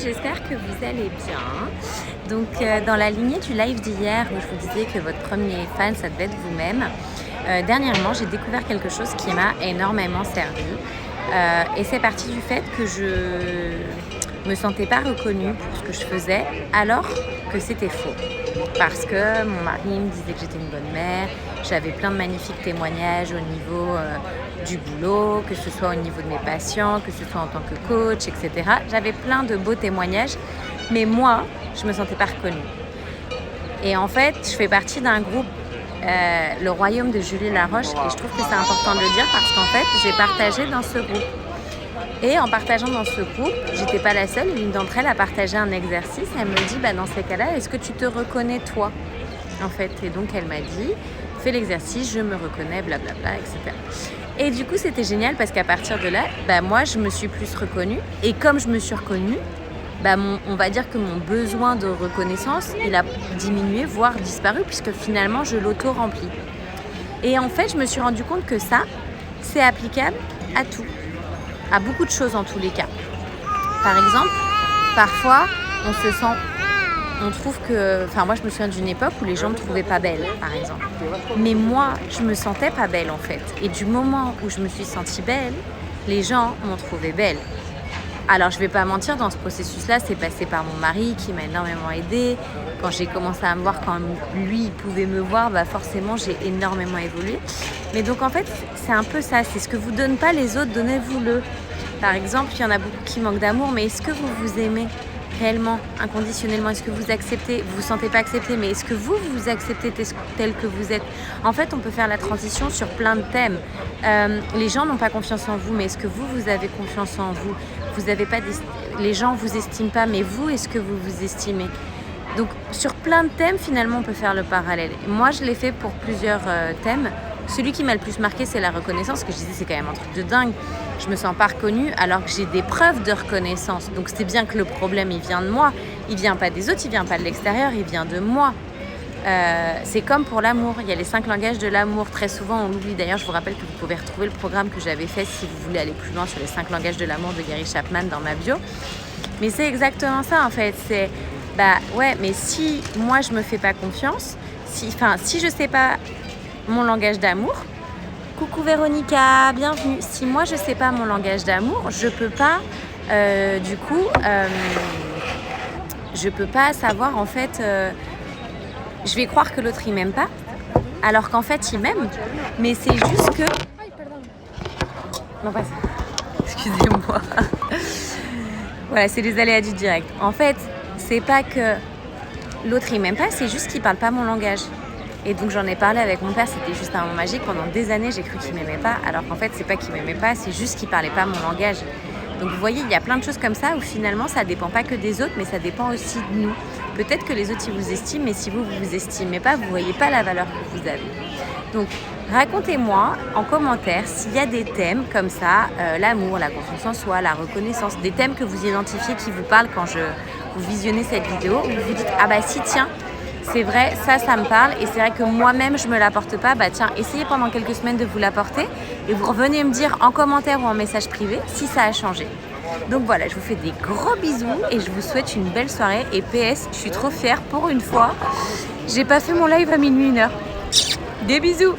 J'espère que vous allez bien. Donc dans la lignée du live d'hier où je vous disais que votre premier fan ça devait être vous-même, dernièrement j'ai découvert quelque chose qui m'a énormément servi et c'est parti du fait que je me sentais pas reconnue pour ce que je faisais alors que c'était faux. Parce que mon mari me disait que j'étais une bonne mère, j'avais plein de magnifiques témoignages au niveau du boulot, que ce soit au niveau de mes patients, que ce soit en tant que coach, etc. J'avais plein de beaux témoignages, mais moi, je me sentais pas reconnue. Et en fait, je fais partie d'un groupe, le Royaume de Julie Laroche, et je trouve que c'est important de le dire parce qu'en fait, j'ai partagé dans ce groupe. Et en partageant dans ce groupe, j'étais pas la seule, l'une d'entre elles a partagé un exercice, elle me dit, dans ces cas-là, est-ce que tu te reconnais toi en fait? Et donc elle m'a dit, fais l'exercice, je me reconnais, blablabla, etc. Et du coup, c'était génial parce qu'à partir de là, moi, je me suis plus reconnue. Et comme je me suis reconnue, on va dire que mon besoin de reconnaissance, il a diminué, voire disparu, puisque finalement, je l'auto-remplis. Et en fait, je me suis rendu compte que ça, c'est applicable à tout, à beaucoup de choses en tous les cas. Par exemple, parfois, on trouve que... Enfin, moi, je me souviens d'une époque où les gens me trouvaient pas belle, par exemple. Mais moi, je me sentais pas belle, en fait. Et du moment où je me suis sentie belle, les gens m'ont trouvée belle. Alors, je vais pas mentir, dans ce processus-là, c'est passé par mon mari qui m'a énormément aidée. Quand j'ai commencé à me voir, quand lui, il pouvait me voir, forcément, j'ai énormément évolué. Mais donc, en fait, c'est un peu ça. C'est ce que vous donnent pas les autres, donnez-vous-le. Par exemple, il y en a beaucoup qui manquent d'amour, mais est-ce que vous vous aimez réellement, inconditionnellement? Est-ce que vous acceptez, vous vous sentez pas accepté, mais est-ce que vous vous acceptez tel que vous êtes? En fait, on peut faire la transition sur plein de thèmes. Les gens n'ont pas confiance en vous, mais est-ce que vous avez confiance en vous? Vous avez pas les gens vous estiment pas, mais vous, est-ce que vous vous estimez? Donc, sur plein de thèmes, finalement, on peut faire le parallèle. Moi, je l'ai fait pour plusieurs thèmes. Celui qui m'a le plus marqué, c'est la reconnaissance, que je disais, c'est quand même un truc de dingue. Je me sens pas reconnue alors que j'ai des preuves de reconnaissance. Donc c'est bien que le problème, il vient de moi. Il vient pas des autres, il vient pas de l'extérieur, il vient de moi. C'est comme pour l'amour. Il y a les 5 langages de l'amour. Très souvent, on l'oublie. D'ailleurs, je vous rappelle que vous pouvez retrouver le programme que j'avais fait si vous voulez aller plus loin sur les 5 langages de l'amour de Gary Chapman dans ma bio. Mais c'est exactement ça, en fait. C'est, mais si moi, je me fais pas confiance, si je sais pas mon langage d'amour, coucou Véronica, bienvenue. Si moi je sais pas mon langage d'amour, je peux pas je peux pas savoir en fait. Je vais croire que l'autre il m'aime pas, alors qu'en fait il m'aime. Mais c'est juste que. Non pas ça. Excusez-moi. Voilà, c'est les aléas du direct. En fait, c'est pas que l'autre il m'aime pas, c'est juste qu'il parle pas mon langage. Et donc j'en ai parlé avec mon père, c'était juste un moment magique. Pendant des années, j'ai cru qu'il m'aimait pas, alors qu'en fait, c'est pas qu'il m'aimait pas, c'est juste qu'il parlait pas mon langage. Donc vous voyez, il y a plein de choses comme ça où finalement, ça dépend pas que des autres, mais ça dépend aussi de nous. Peut-être que les autres, ils vous estiment, mais si vous vous estimez pas, vous voyez pas la valeur que vous avez. Donc racontez-moi en commentaire s'il y a des thèmes comme ça, l'amour, la confiance en soi, la reconnaissance, des thèmes que vous identifiez qui vous parlent quand vous visionnez cette vidéo, où vous vous dites, si tiens, c'est vrai, ça me parle et c'est vrai que moi-même je me l'apporte pas, tiens, essayez pendant quelques semaines de vous l'apporter et vous revenez me dire en commentaire ou en message privé si ça a changé. Donc voilà, je vous fais des gros bisous et je vous souhaite une belle soirée et PS, je suis trop fière pour une fois, j'ai pas fait mon live à minuit 1h. Des bisous.